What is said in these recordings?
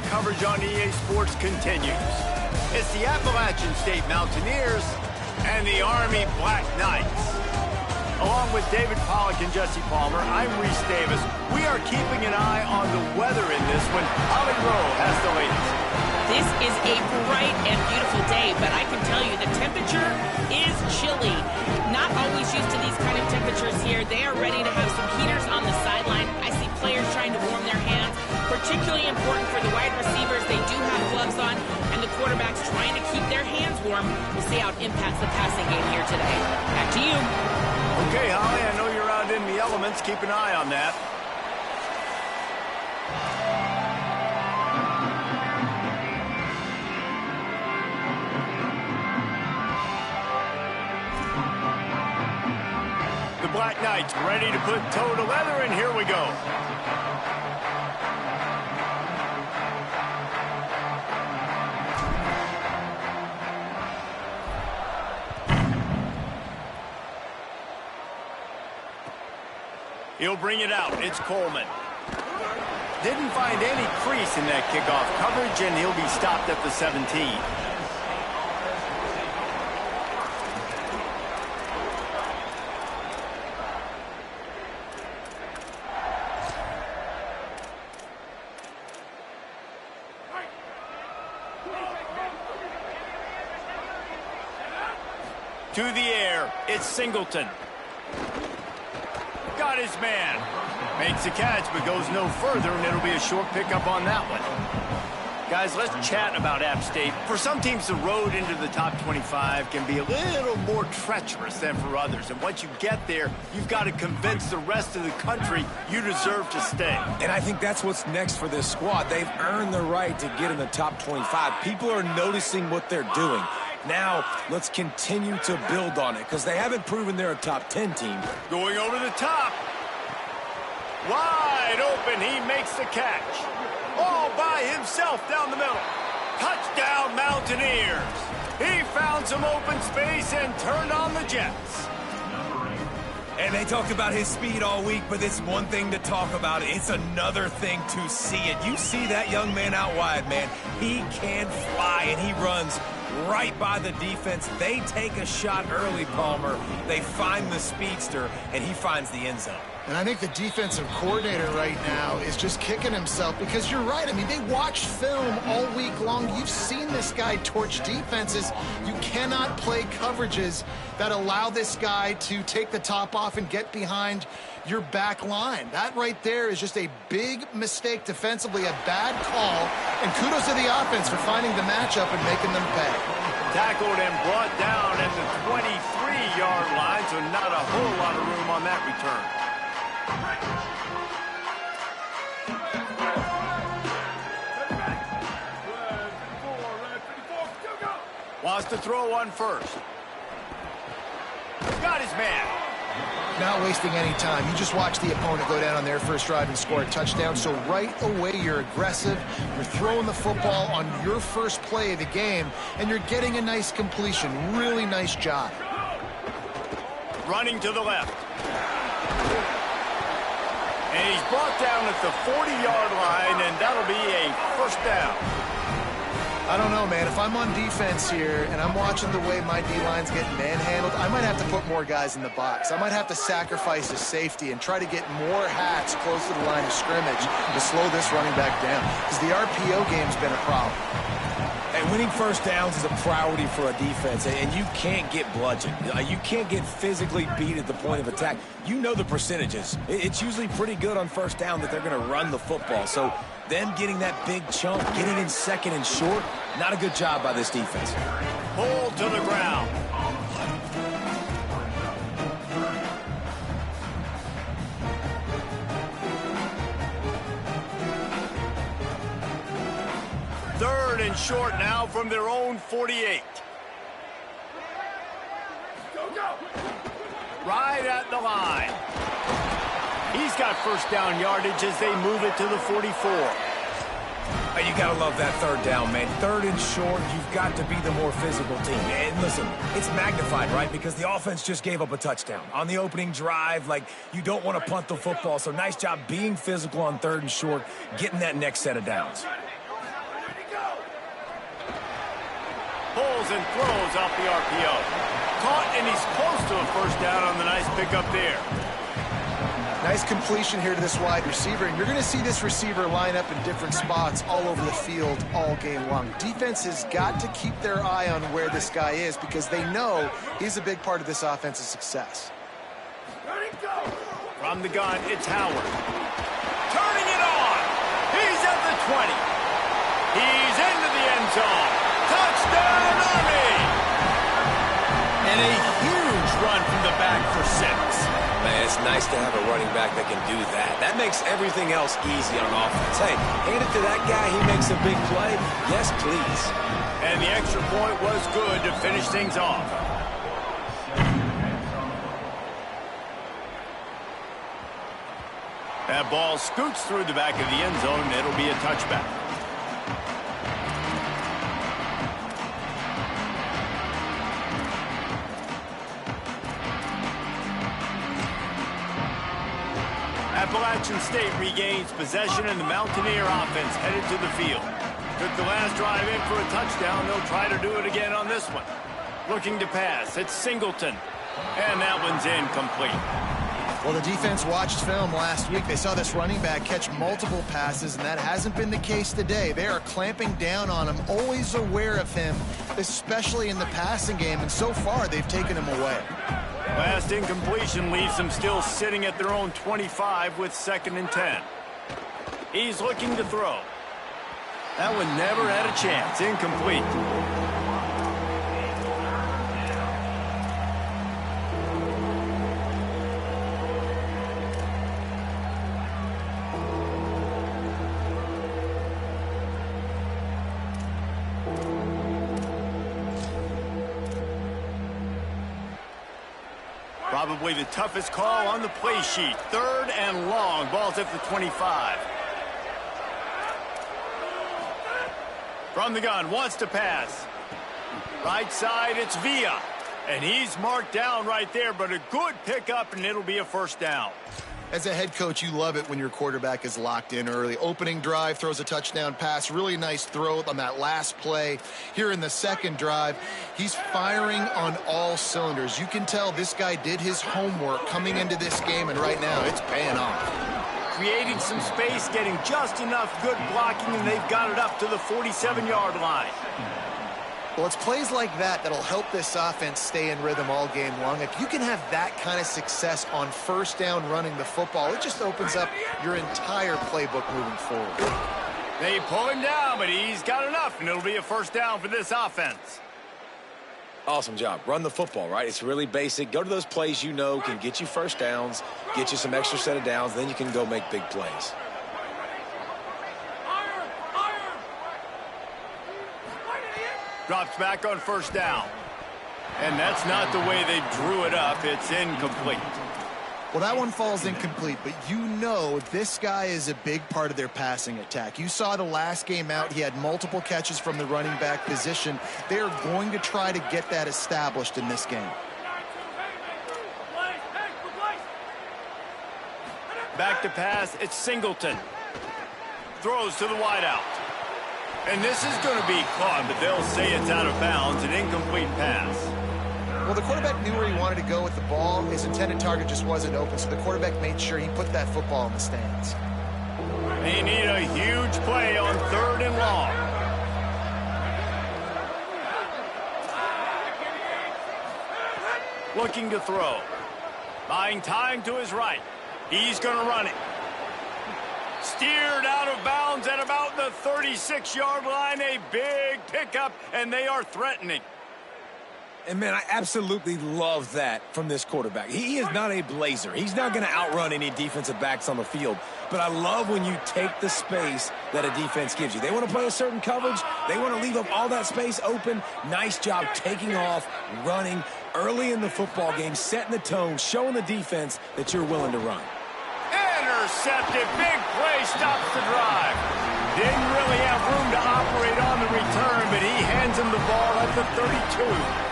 coverage on EA Sports continues. It's the Appalachian State Mountaineers and the Army Black Knights. Along with David Pollack and Jesse Palmer, I'm Reese Davis. We are keeping an eye on the weather in this one. Holly Rowe has the latest. This is a bright and beautiful day, but I can tell you the temperature is chilly. Not always used to these kind of temperatures here. They are ready to have some heaters on the sideline. I see players trying to warm their hands. Particularly important for the wide receivers. They do have gloves on, and the quarterbacks trying to keep their hands warm. We'll see how it impacts the passing game here today. Back to you. Okay, Holly, I know you're out in the elements. Keep an eye on that. The Black Knights ready to put toe to leather, and here we go. He'll bring it out. It's Coleman. Didn't find any crease in that kickoff coverage, and he'll be stopped at the 17. To the air. It's Singleton. Got his man. Makes the catch, but goes no further, and it'll be a short pickup on that one. Guys, let's chat about App State. For some teams, the road into the top 25 can be a little more treacherous than for others. And once you get there, you've got to convince the rest of the country you deserve to stay. And I think that's what's next for this squad. They've earned the right to get in the top 25. People are noticing what they're doing. Now, let's continue to build on it, because they haven't proven they're a top 10 team. Going over the top. Wide open, he makes the catch. All by himself down the middle. Touchdown, Mountaineers. He found some open space and turned on the Jets. And they talked about his speed all week, but it's one thing to talk about. It's another thing to see it. You see that young man out wide, man. He can fly, and he runs right by the defense. They take a shot early, Palmer. They find the speedster, and he finds the end zone. And I think the defensive coordinator right now is just kicking himself, because you're right. I mean, they watched film all week long. You've seen this guy torch defenses. You cannot play coverages that allow this guy to take the top off and get behind your back line. That right there is just a big mistake defensively, a bad call. And kudos to the offense for finding the matchup and making them pay. Tackled and brought down at the 23-yard line, so not a whole lot of room on that return. Wants to throw on first. Got his man. Not wasting any time. You just watch the opponent go down on their first drive and score a touchdown. So right away, you're aggressive. You're throwing the football on your first play of the game, and you're getting a nice completion. Really nice job. Running to the left. And he's brought down at the 40-yard line, and that'll be a first down. I don't know, man. If I'm on defense here and I'm watching the way my D-line's getting manhandled, I might have to put more guys in the box. I might have to sacrifice a safety and try to get more hats close to the line of scrimmage to slow this running back down, because the RPO game's been a problem. And winning first downs is a priority for a defense, and you can't get bludgeoned. You can't get physically beat at the point of attack. You know the percentages. It's usually pretty good on first down that they're going to run the football. So them getting that big chunk, getting in second and short, not a good job by this defense. Pulled to the ground. Third and short now from their own 48. Right at the line. He's got first down yardage as they move it to the 44. You got to love that third down, man. Third and short, you've got to be the more physical team. And listen, it's magnified, right? Because the offense just gave up a touchdown on the opening drive. Like, you don't want to punt the football. So nice job being physical on third and short, getting that next set of downs. Pulls and throws off the RPO. Caught, and he's close to a first down on the nice pickup there. Nice completion here to this wide receiver, and you're going to see this receiver line up in different spots all over the field all game long. Defense has got to keep their eye on where this guy is because they know he's a big part of this offense's success. From the gun, it's Howard. Turning it on. He's at the 20. He's into the end zone. Touchdown, Army! And a huge run from the back for 6. Man, it's nice to have a running back that can do that. That makes everything else easy on offense. Hey, hand it to that guy. He makes a big play. Yes, please. And the extra point was good to finish things off. That ball scoots through the back of the end zone, and it'll be a touchback. Appalachian State regains possession, and the Mountaineer offense headed to the field. Took the last drive in for a touchdown. They'll try to do it again on this one. Looking to pass. It's Singleton. And that one's incomplete. Well, the defense watched film last week. They saw this running back catch multiple passes, and that hasn't been the case today. They are clamping down on him, always aware of him, especially in the passing game, and so far they've taken him away. Last incompletion leaves them still sitting at their own 25 with 2nd and 10. He's looking to throw. That one never had a chance. Incomplete. Probably the toughest call on the play sheet. 3rd and long. Ball's at the 25. From the gun, wants to pass. Right side, it's Villa. And he's marked down right there, but a good pickup, and it'll be a first down. As a head coach, you love it when your quarterback is locked in early. Opening drive, throws a touchdown pass. Really nice throw on that last play. Here in the 2nd drive, he's firing on all cylinders. You can tell this guy did his homework coming into this game, and right now it's paying off. Creating some space, getting just enough good blocking, and they've got it up to the 47-yard line. Well, it's plays like that that'll help this offense stay in rhythm all game long. If you can have that kind of success on first down running the football, it just opens up your entire playbook moving forward. They pull him down, but he's got enough, and it'll be a first down for this offense. Awesome job. Run the football, right? It's really basic. Go to those plays you know can get you first downs, get you some extra set of downs, then you can go make big plays. Drops back on first down. And that's not the way they drew it up. It's incomplete. Well, that one falls incomplete, but you know this guy is a big part of their passing attack. You saw the last game out, he had multiple catches from the running back position. They are going to try to get that established in this game. Back to pass, it's Singleton. Throws to the wideout. And this is going to be caught, but they'll say it's out of bounds, an incomplete pass. Well, the quarterback knew where he wanted to go with the ball. His intended target just wasn't open, so the quarterback made sure he put that football in the stands. They need a huge play on 3rd and long. Looking to throw. Buying time to his right. He's going to run it. Steered out of bounds at about the 36-yard line. A big pickup, and they are threatening. And, man, I absolutely love that from this quarterback. He is not a blazer. He's not going to outrun any defensive backs on the field. But I love when you take the space that a defense gives you. They want to play a certain coverage. They want to leave up all that space open. Nice job taking off, running early in the football game, setting the tone, showing the defense that you're willing to run. Intercepted. Big play stops the drive. Didn't really have room to operate on the return, but he hands him the ball at the 32.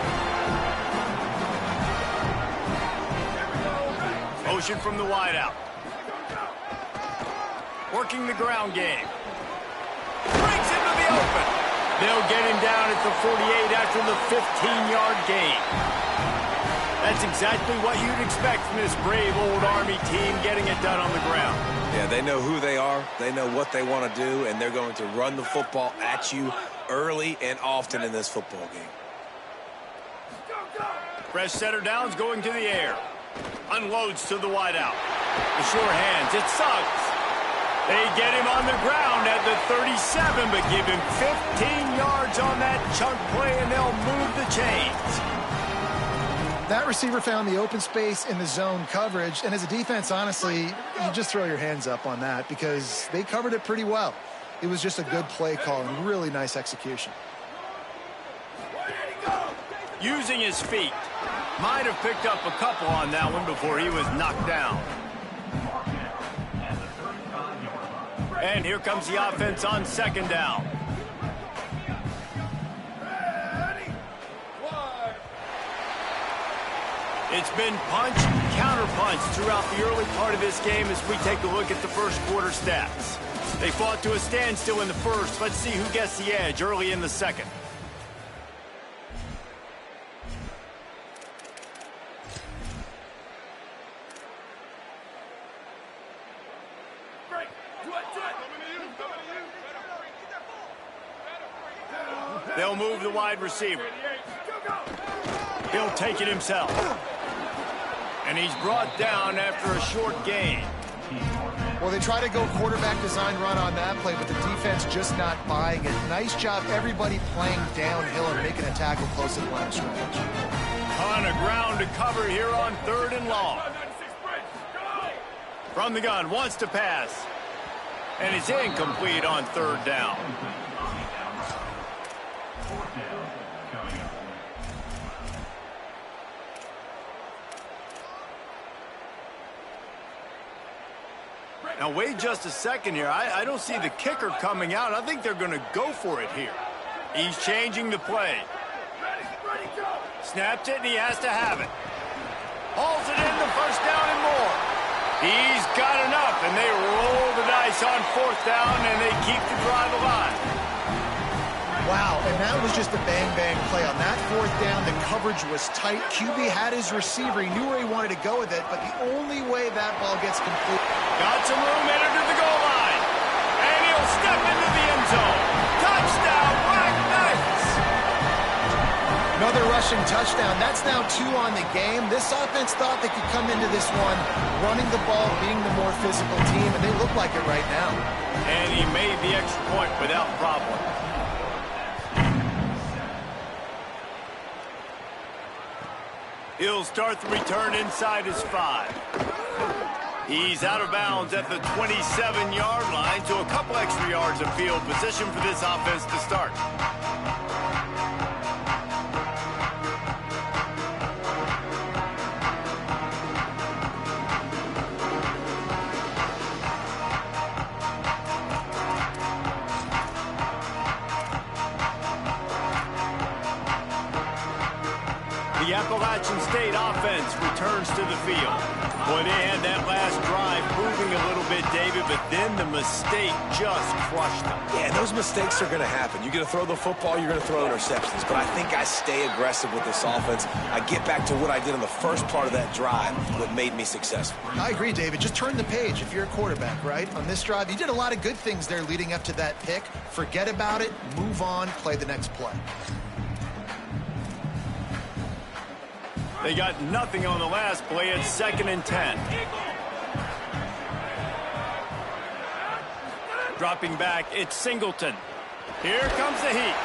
Motion from the wideout. Working the ground game. Breaks into the open. They'll get him down at the 48 after the 15-yard gain. That's exactly what you'd expect from this brave old Army team, getting it done on the ground. Yeah, they know who they are, they know what they want to do, and they're going to run the football at you early and often in this football game. Fresh setter downs going to the air. Unloads to the wideout. The sure hands, it sucks. They get him on the ground at the 37, but give him 15 yards on that chunk play, and they'll move the chains. That receiver found the open space in the zone coverage, and as a defense, honestly, you just throw your hands up on that because they covered it pretty well. It was just a good play call and really nice execution. Using his feet. Might have picked up a couple on that one before he was knocked down. And here comes the offense on second down. It's been punch, counter-punch throughout the early part of this game as we take a look at the first quarter stats. They fought to a standstill in the first. Let's see who gets the edge early in the second. They'll move the wide receiver. He'll take it himself. And he's brought down after a short gain. Well, they try to go quarterback design run on that play, but the defense just not buying it. Nice job, everybody playing downhill and making a tackle close to the line of scrimmage. On a ground to cover here on 3rd and long. From the gun, wants to pass. And it's incomplete on 3rd down. Now, wait just a second here. I don't see the kicker coming out. I think they're going to go for it here. He's changing the play. Snaps it, and he has to have it. Hauls it in, the first down and more. He's got enough, and they roll the dice on 4th down, and they keep the drive alive. Wow, and that was just a bang-bang play. On that 4th down, the coverage was tight. QB had his receiver. He knew where he wanted to go with it, but the only way that ball gets complete. Got some room, entered to the goal line. And he'll step into the end zone. Touchdown, Black Knights! Another rushing touchdown. That's now 2 on the game. This offense thought they could come into this one running the ball, being the more physical team, and they look like it right now. And he made the extra point without problem. He'll start the return inside his 5. He's out of bounds at the 27-yard line, so a couple extra yards of field position for this offense to start. The Appalachian State offense returns to the field. Boy, they had that last drive moving a little bit, David, but then the mistake just crushed them. Yeah, those mistakes are going to happen. You're going to throw the football, you're going to throw interceptions. But I think I stay aggressive with this offense. I get back to what I did in the first part of that drive, what made me successful. I agree, David. Just turn the page if you're a quarterback, right? On this drive, you did a lot of good things there leading up to that pick. Forget about it, move on, play the next play. They got nothing on the last play. It's 2nd and 10. Dropping back, it's Singleton. Here comes the heat.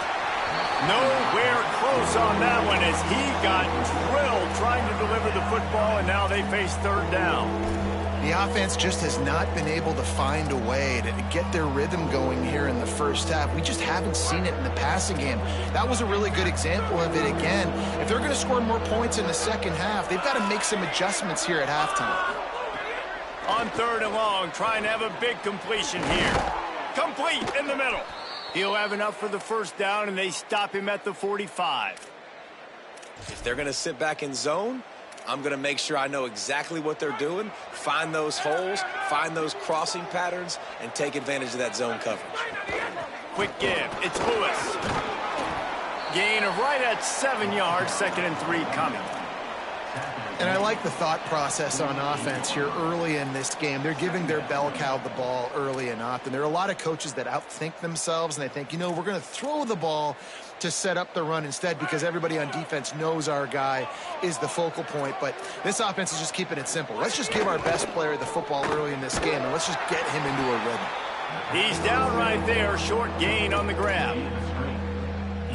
Nowhere close on that one as he got drilled trying to deliver the football, and now they face 3rd down. The offense just has not been able to find a way to get their rhythm going here in the first half. We just haven't seen it in the passing game. That was a really good example of it again. If they're going to score more points in the second half, they've got to make some adjustments here at halftime. On 3rd and long, trying to have a big completion here. Complete in the middle. He'll have enough for the first down, and they stop him at the 45. If they're going to sit back in zone, I'm going to make sure I know exactly what they're doing, find those holes, find those crossing patterns, and take advantage of that zone coverage. quick give. It's Lewis. Gain of right at 7 yards, 2nd and 3 coming. And I like the thought process on offense here early in this game. They're giving their bell cow the ball early and often. There are a lot of coaches that outthink themselves, and they think, you know, we're going to throw the ball to set up the run instead because everybody on defense knows our guy is the focal point. But this offense is just keeping it simple. Let's just give our best player the football early in this game, and let's just get him into a rhythm. He's down right there, short gain on the grab.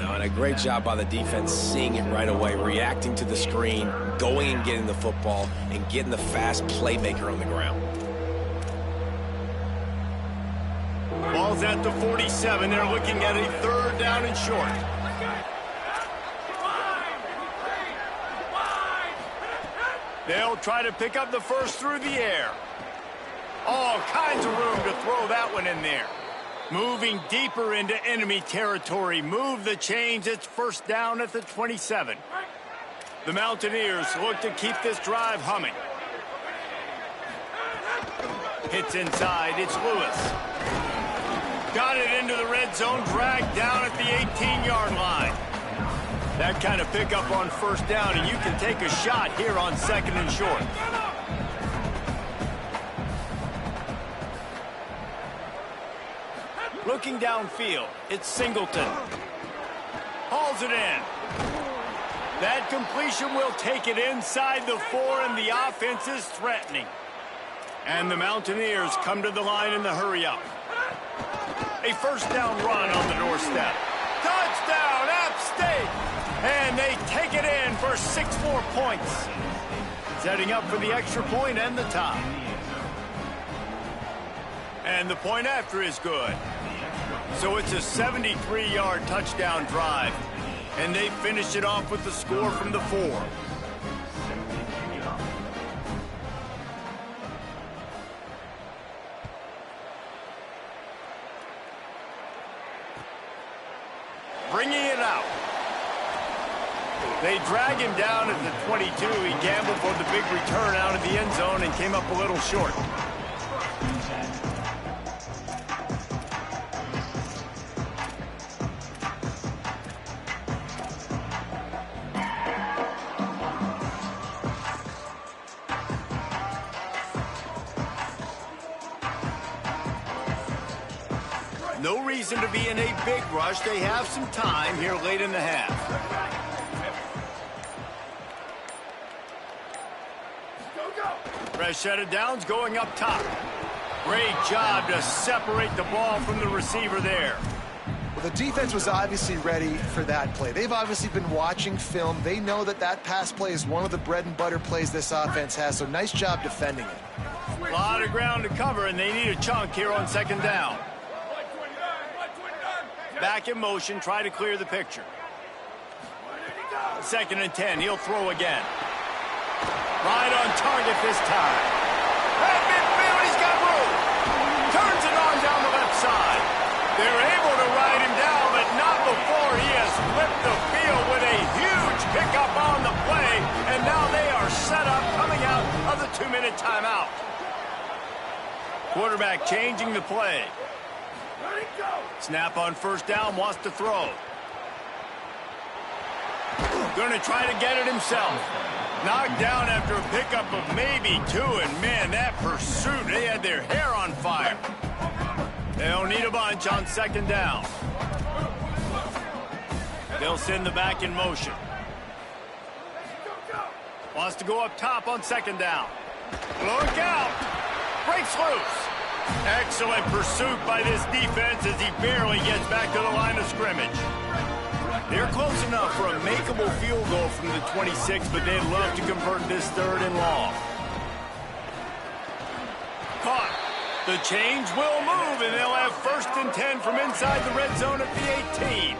And a great job by the defense seeing it right away, reacting to the screen, going and getting the football, and getting the fast playmaker on the ground. Ball's at the 47. They're looking at a 3rd down and short. They'll try to pick up the first through the air. All kinds of room to throw that one in there. Moving deeper into enemy territory. Move the chains. It's 1st down at the 27. The Mountaineers look to keep this drive humming. Hits inside. It's Lewis. Got it into the red zone. Dragged down at the 18-yard line. That kind of pickup on 1st down, and you can take a shot here on 2nd and short. Looking downfield, it's Singleton. Hauls it in. That completion will take it inside the 4, and the offense is threatening. And the Mountaineers come to the line in the hurry-up. A 1st down run on the doorstep. Touchdown, App State! And they take it in for 6 more points. Setting up for the extra point and the tie. And the point after is good. So it's a 73-yard touchdown drive. And they finish it off with the score from the 4. Bringing it out. They drag him down at the 22. He gambled for the big return out of the end zone and came up a little short. No reason to be in a big rush. They have some time here late in the half. Fresh set of downs going up top. Great job to separate the ball from the receiver there. Well, the defense was obviously ready for that play. They've obviously been watching film. They know that that pass play is one of the bread and butter plays this offense has, so nice job defending it. A lot of ground to cover, and they need a chunk here on 2nd down. Back in motion, try to clear the picture. 2nd and 10, he'll throw again. Right on target this time. At midfield, he's got room. Turns it on down the left side. They're able to ride him down, but not before he has flipped the field with a huge pickup on the play, and now they are set up coming out of the 2-minute timeout. Quarterback changing the play. Snap on 1st down, wants to throw. Going to try to get it himself. Knocked down after a pickup of maybe 2, and man, that pursuit, they had their hair on fire. They'll need a bunch on 2nd down. They'll send the back in motion. Wants to go up top on 2nd down. Look out! Breaks loose. Excellent pursuit by this defense as he barely gets back to the line of scrimmage. They're close enough for a makeable field goal from the 26, but they'd love to convert this 3rd and long. Caught. The change will move, and they'll have 1st and 10 from inside the red zone at the 18.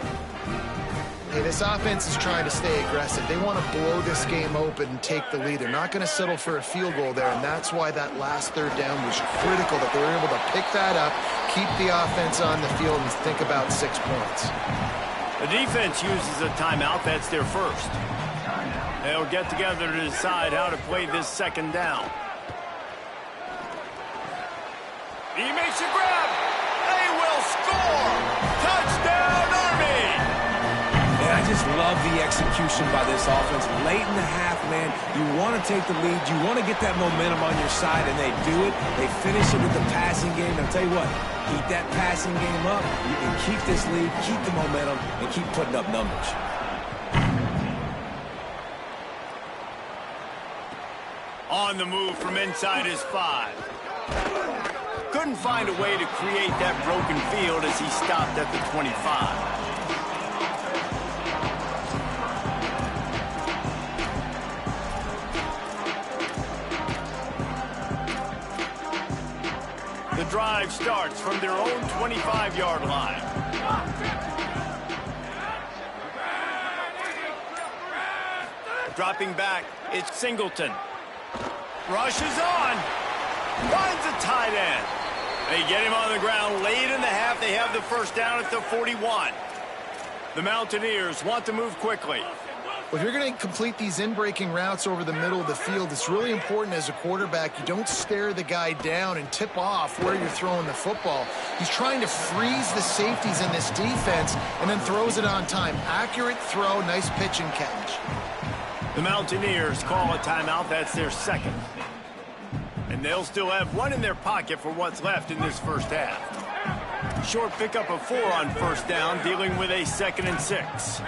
Hey, this offense is trying to stay aggressive. They want to blow this game open and take the lead. They're not going to settle for a field goal there, and that's why that last 3rd down was critical, that they were able to pick that up, keep the offense on the field, and think about 6 points. The defense uses a timeout. That's their first. They'll get together to decide how to play this 2nd down. He makes a grab. They will score. just love the execution by this offense. Late in the half, man, you want to take the lead. You want to get that momentum on your side, and they do it. They finish it with the passing game. I'll tell you what, keep that passing game up. You can keep this lead, keep the momentum, and keep putting up numbers. On the move from inside his 5. Couldn't find a way to create that broken field as he stopped at the 25. The drive starts from their own 25-yard line. Dropping back, it's Singleton. Rushes on. Finds a tight end. They get him on the ground late in the half. They have the first down at the 41. The Mountaineers want to move quickly. Well, if you're going to complete these in-breaking routes over the middle of the field, it's really important as a quarterback you don't stare the guy down and tip off where you're throwing the football. He's trying to freeze the safeties in this defense and then throws it on time. Accurate throw, nice pitch and catch. The Mountaineers call a timeout. That's their second. And they'll still have one in their pocket for what's left in this first half. Short pickup of 4 on first down, dealing with a 2nd and 6.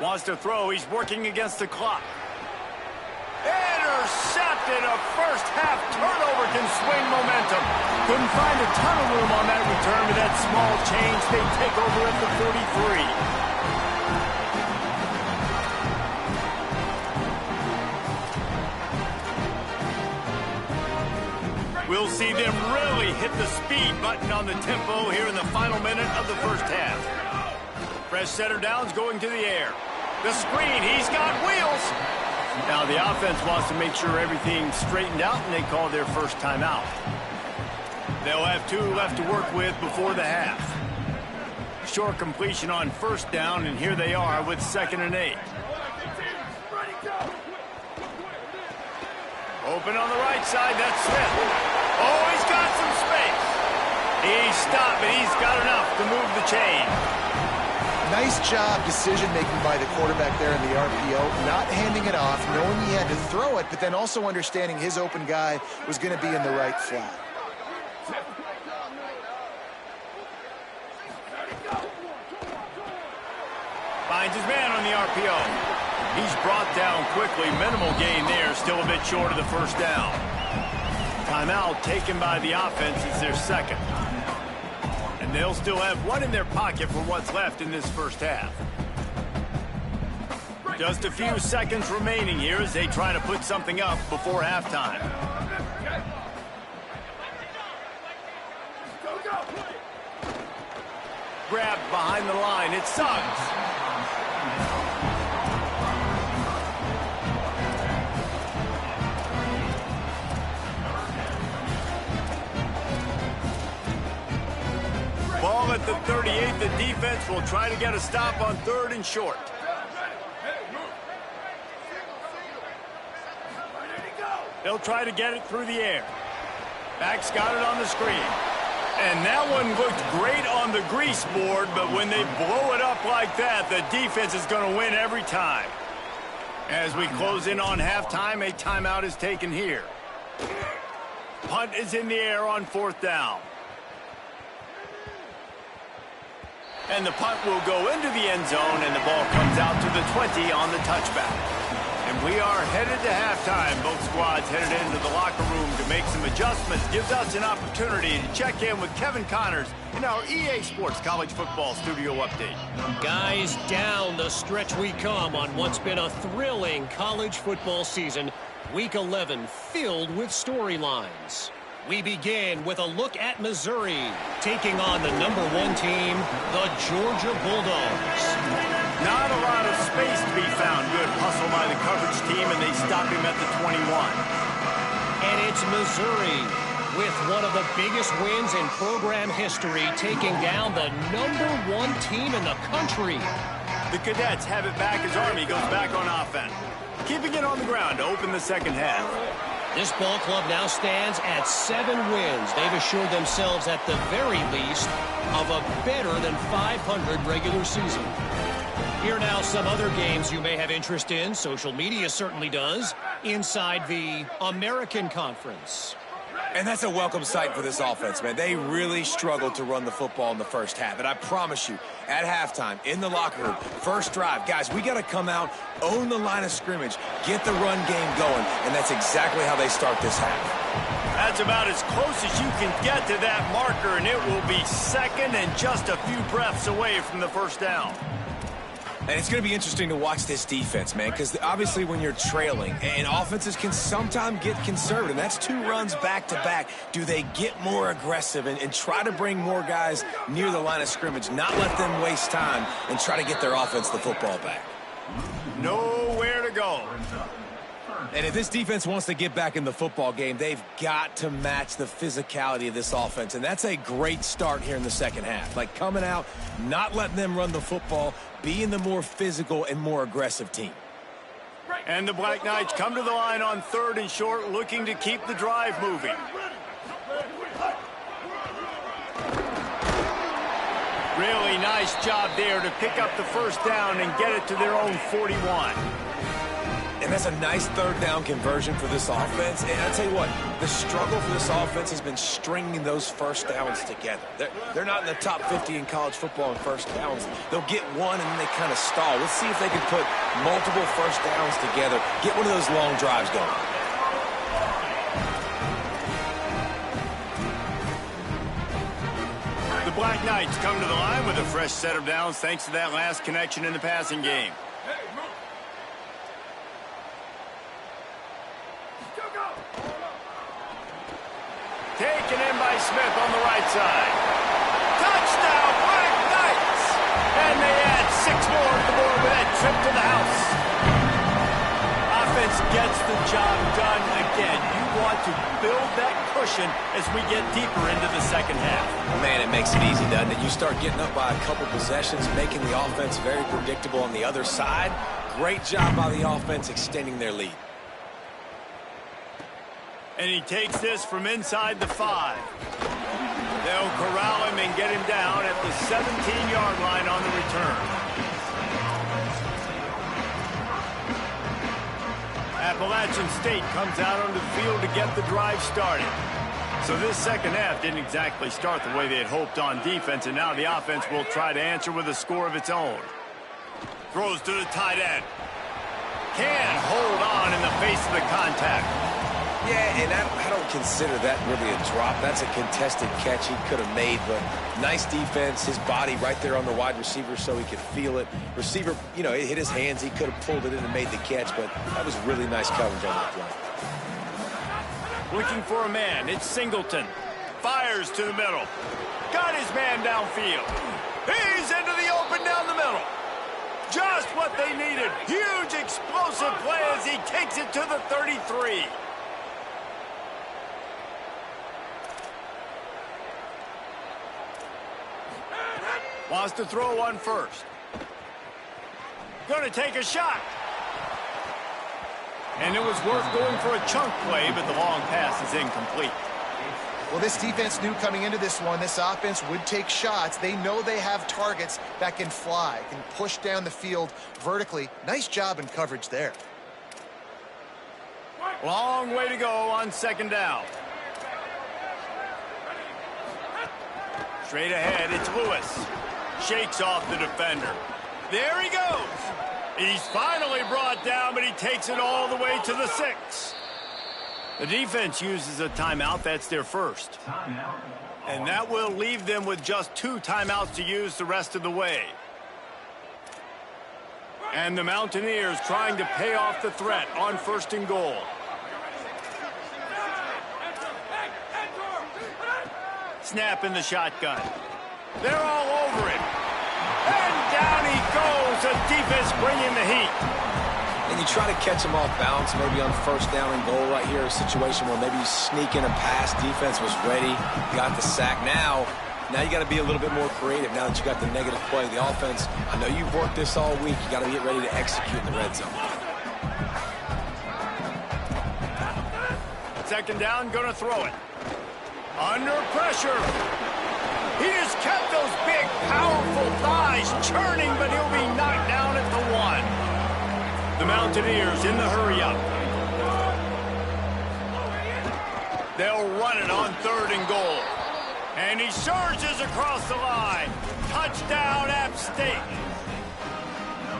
Wants to throw. He's working against the clock. Intercepted. A first half turnover can swing momentum. Couldn't find a ton of room on that return with that small change. They take over at the 43. We'll see them really hit the speed button on the tempo here in the final minute of the first half. Fresh setter downs going to the air. The screen, he's got wheels. Now the offense wants to make sure everything's straightened out, and they call their first timeout. They'll have 2 left to work with before the half. Short completion on first down, and here they are with 2nd and 8. Open on the right side, that's Smith. Oh, he's got some space. He's stopped, but he's got enough to move the chain. Nice job decision-making by the quarterback there in the RPO, not handing it off, knowing he had to throw it, but then also understanding his open guy was going to be in the right flat. Finds his man on the RPO. He's brought down quickly. Minimal gain there, still a bit short of the first down. Timeout taken by the offense. It's their second. And they'll still have one in their pocket for what's left in this first half. Just a few seconds remaining here as they try to put something up before halftime. Grabbed behind the line. It's Suggs. Ball at the 38. The defense will try to get a stop on 3rd and short. They'll try to get it through the air. Back's got it on the screen. And that one looked great on the grease board, but when they blow it up like that, the defense is going to win every time. As we close in on halftime, a timeout is taken here. Punt is in the air on 4th down. And the punt will go into the end zone, and the ball comes out to the 20 on the touchback. And we are headed to halftime. Both squads headed into the locker room to make some adjustments. Gives us an opportunity to check in with Kevin Connors in our EA Sports College Football Studio Update. Guys, down the stretch we come on what's been a thrilling college football season. Week 11 filled with storylines. We begin with a look at Missouri, taking on the #1 team, the Georgia Bulldogs. Not a lot of space to be found. Good hustle by the coverage team, and they stop him at the 21. And it's Missouri with one of the biggest wins in program history, taking down the #1 team in the country. The Cadets have it back as Army goes back on offense, keeping it on the ground to open the second half. This ball club now stands at 7 wins. They've assured themselves at the very least of a better than 500 regular season. Here now some other games you may have interest in. Social media certainly does. Inside the American Conference. And that's a welcome sight for this offense, man. They really struggled to run the football in the first half. And I promise you, at halftime, in the locker room, first drive, guys, we got to come out, own the line of scrimmage, get the run game going, and that's exactly how they start this half. That's about as close as you can get to that marker, and it will be second and just a few breaths away from the first down. And it's going to be interesting to watch this defense, man, because obviously when you're trailing, and offenses can sometimes get conservative. That's 2 runs back-to-back. Do they get more aggressive and try to bring more guys near the line of scrimmage, not let them waste time, and try to get their offense the football back? Nowhere to go. And if this defense wants to get back in the football game, they've got to match the physicality of this offense. And that's a great start here in the second half. Like coming out, not letting them run the football, being the more physical and more aggressive team. And the Black Knights come to the line on 3rd and short, looking to keep the drive moving. Really nice job there to pick up the first down and get it to their own 41. And that's a nice 3rd down conversion for this offense. And I'll tell you what, the struggle for this offense has been stringing those first downs together. They're not in the top 50 in college football in first downs. They'll get one and then they kind of stall. Let's see if they can put multiple first downs together, get one of those long drives going. The Black Knights come to the line with a fresh set of downs thanks to that last connection in the passing game. Taken in by Smith on the right side. Touchdown, Black Knights! And they add 6 more to the board with that trip to the house. Offense gets the job done again. You want to build that cushion as we get deeper into the second half. Man, it makes it easy, doesn't it? You start getting up by a couple possessions, making the offense very predictable on the other side. Great job by the offense extending their lead. And he takes this from inside the 5. They'll corral him and get him down at the 17-yard line on the return. Appalachian State comes out onto the field to get the drive started. So this second half didn't exactly start the way they had hoped on defense, and now the offense will try to answer with a score of its own. Throws to the tight end. Can't hold on in the face of the contact. Yeah, and I don't consider that really a drop. That's a contested catch he could have made, but nice defense. His body right there on the wide receiver so he could feel it. Receiver, you know, it hit his hands. He could have pulled it in and made the catch, but that was really nice coverage on that play. Looking for a man. It's Singleton. Fires to the middle. Got his man downfield. He's into the open down the middle. Just what they needed. Huge explosive play as he takes it to the 33. Wants to throw one first. Going to take a shot. And it was worth going for a chunk play, but the long pass is incomplete. Well, this defense knew coming into this one, this offense would take shots. They know they have targets that can fly, can push down the field vertically. Nice job in coverage there. Long way to go on second down. Straight ahead, it's Lewis. Shakes off the defender. There he goes. He's finally brought down, but he takes it all the way to the 6. The defense uses a timeout. That's their first. And that will leave them with just 2 timeouts to use the rest of the way. And the Mountaineers trying to pay off the threat on 1st and goal. Snap in the shotgun. They're all over it. And down he goes. The defense bringing the heat. And you try to catch him off balance, maybe on 1st down and goal right here, a situation where maybe you sneak in a pass. Defense was ready, got the sack. Now you got to be a little bit more creative now that you got the negative play. The offense, I know you've worked this all week. You got to get ready to execute in the red zone. Second down, gonna throw it. Under pressure. He has kept those big, powerful thighs churning, but he'll be knocked down at the 1. The Mountaineers in the hurry-up. They'll run it on 3rd and goal. And he surges across the line. Touchdown, App State.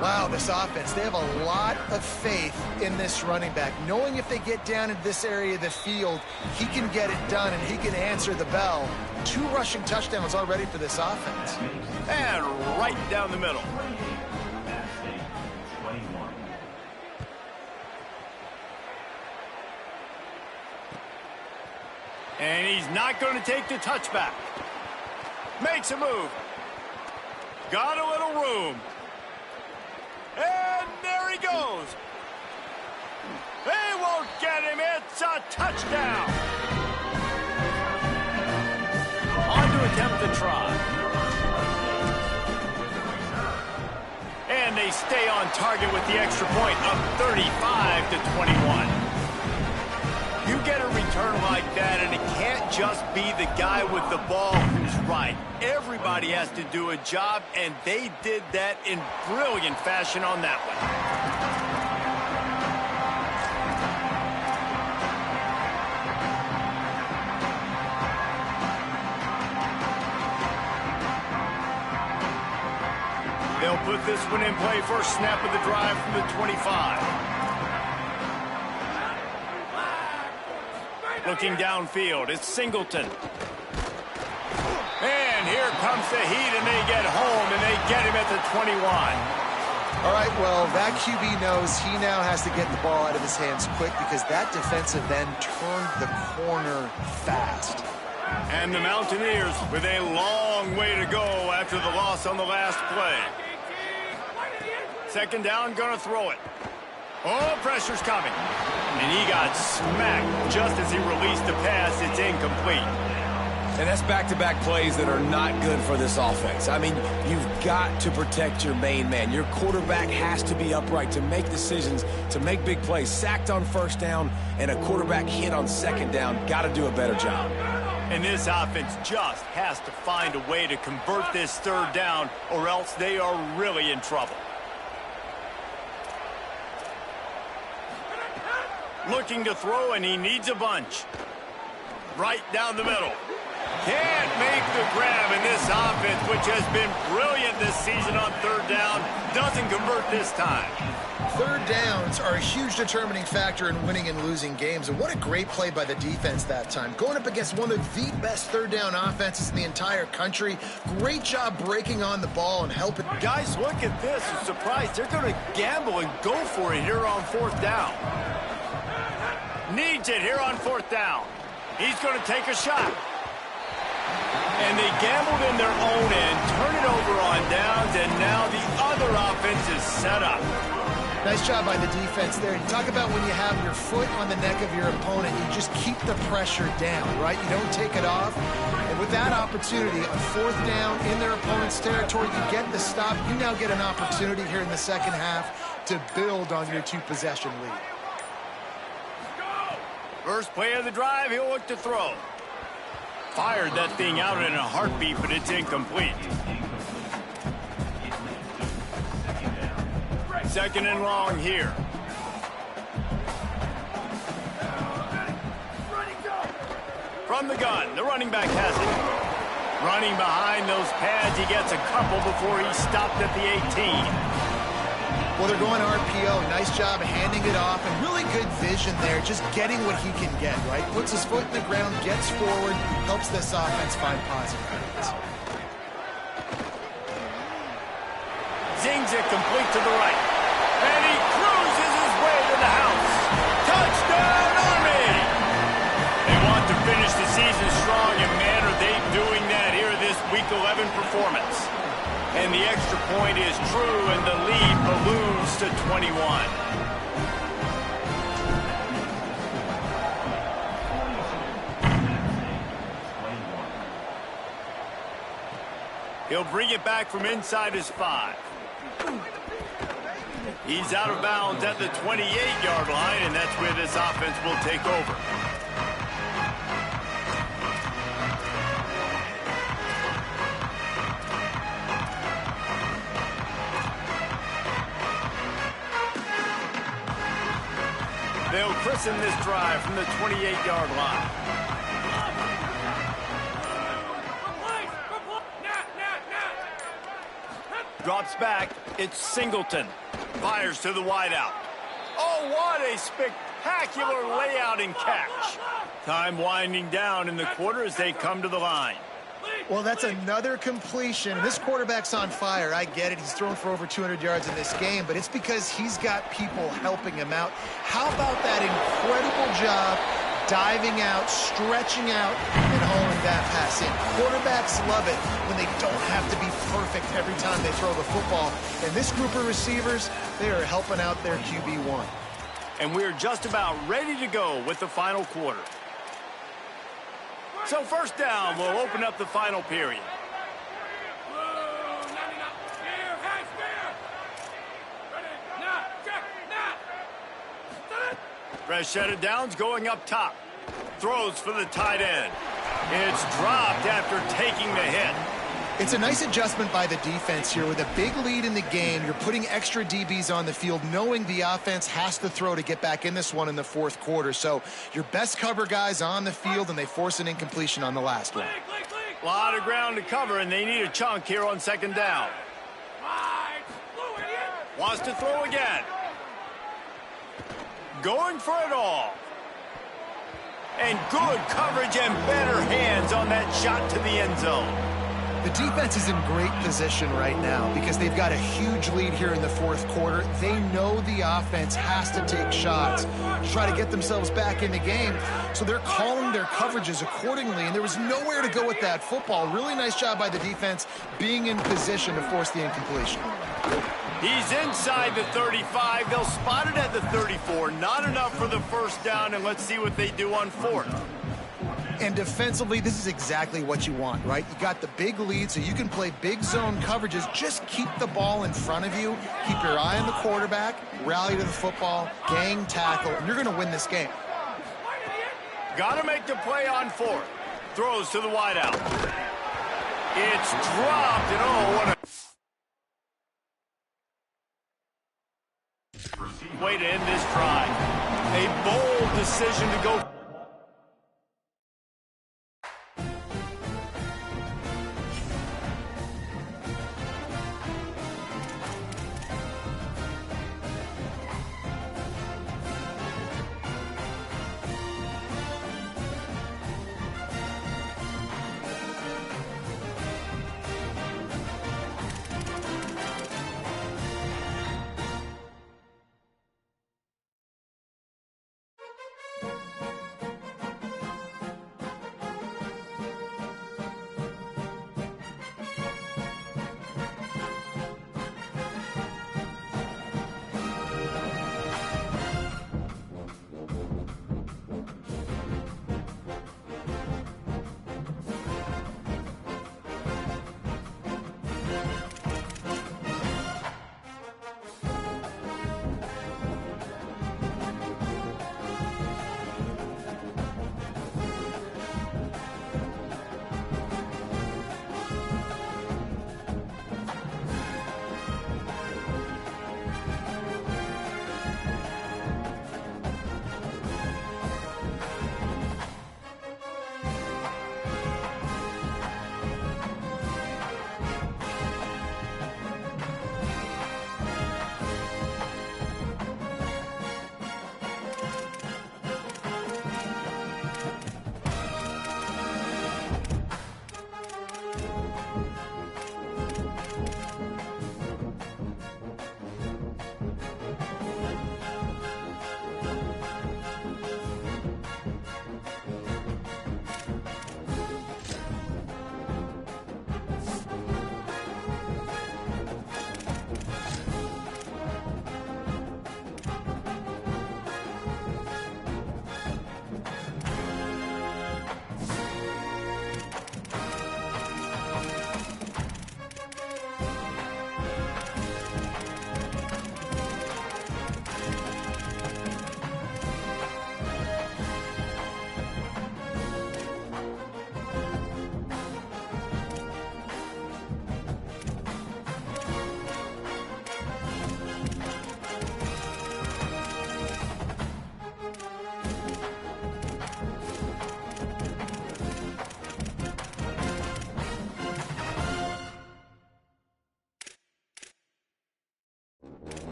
Wow, this offense, they have a lot of faith in this running back. Knowing if they get down into this area of the field, he can get it done and he can answer the bell. 2 rushing touchdowns already for this offense. And right down the middle. And he's not going to take the touchback. Makes a move. Got a little room. And there he goes. They won't get him. It's a touchdown. On to attempt the try. And they stay on target with the extra point, up 35-21. You get a return like that, and it can't just be the guy with the ball who's right. Everybody has to do a job, and they did that in brilliant fashion on that one. They'll put this one in play. First snap of the drive from the 25. Looking downfield, it's Singleton. And here comes the heat, and they get home, and they get him at the 21. All right, well, that QB knows he now has to get the ball out of his hands quick because that defensive end turned the corner fast. And the Mountaineers with a long way to go after the loss on the last play. Second down, gonna throw it. Oh, pressure's coming. And he got smacked just as he released the pass. It's incomplete. And that's back-to-back plays that are not good for this offense. I mean, you've got to protect your main man. Your quarterback has to be upright to make decisions, to make big plays. Sacked on first down and a quarterback hit on second down. Got to do a better job. And this offense just has to find a way to convert this third down, or else they are really in trouble. Looking to throw, and he needs a bunch. Right down the middle. Can't make the grab, and this offense, which has been brilliant this season on third down, doesn't convert this time. Third downs are a huge determining factor in winning and losing games, and what a great play by the defense that time. Going up against one of the best third down offenses in the entire country. Great job breaking on the ball and helping. Guys, look at this. I'm surprised they're going to gamble and go for it here on fourth down. Needs it here on fourth down. He's going to take a shot. And they gambled in their own end, turn it over on downs, and now the other offense is set up. Nice job by the defense there. You talk about when you have your foot on the neck of your opponent, you just keep the pressure down, right? You don't take it off. And with that opportunity, on fourth down in their opponent's territory, you get the stop. You now get an opportunity here in the second half to build on your 2-possession lead. First play of the drive, he'll look to throw. Fired that thing out in a heartbeat, but it's incomplete. Second and long here. From the gun, the running back has it. Running behind those pads, he gets a couple before he stopped at the 18. Well, they're going RPO. Nice job handing it off, and really good vision there, just getting what he can get, right? Puts his foot in the ground, gets forward, helps this offense find positive areas. Zings it complete to the right. And he cruises his way to the house. Touchdown, Army! They want to finish the season strong, and man, are they doing that here this Week 11 performance. And the extra point is true, and the lead balloons to 21. He'll bring it back from inside his 5. He's out of bounds at the 28-yard line, and that's where this offense will take over. They'll christen this drive from the 28-yard line. Drops back. It's Singleton. Fires to the wideout. Oh, what a spectacular layout and catch. Time winding down in the quarter as they come to the line. Well, that's another completion. This quarterback's on fire. I get it. He's thrown for over 200 yards in this game, but it's because he's got people helping him out. How about that incredible job diving out, stretching out, and hauling that pass in? Quarterbacks love it when they don't have to be perfect every time they throw the football. And this group of receivers, they are helping out their QB1. And we're just about ready to go with the final quarter. So first down, we'll open up the final period. Fresh set of downs going up top. Throws for the tight end. It's dropped after taking the hit. It's a nice adjustment by the defense here. With a big lead in the game, you're putting extra DBs on the field, knowing the offense has to throw to get back in this one in the fourth quarter. So your best cover guys on the field, and they force an incompletion on the last one. A lot of ground to cover, and they need a chunk here on second down. Wants to throw again. Going for it all. And good coverage and better hands on that shot to the end zone. The defense is in great position right now because they've got a huge lead here in the fourth quarter. They know the offense has to take shots to try to get themselves back in the game, so they're calling their coverages accordingly, and there was nowhere to go with that football. Really nice job by the defense being in position to force the incompletion. He's inside the 35. They'll spot it at the 34. Not enough for the first down, and let's see what they do on fourth. And defensively, this is exactly what you want, right? You got the big lead, so you can play big zone coverages. Just keep the ball in front of you. Keep your eye on the quarterback. Rally to the football. Gang tackle. And you're going to win this game. Got to make the play on fourth. Throws to the wideout. It's dropped, and oh, what a way to end this drive. A bold decision to go.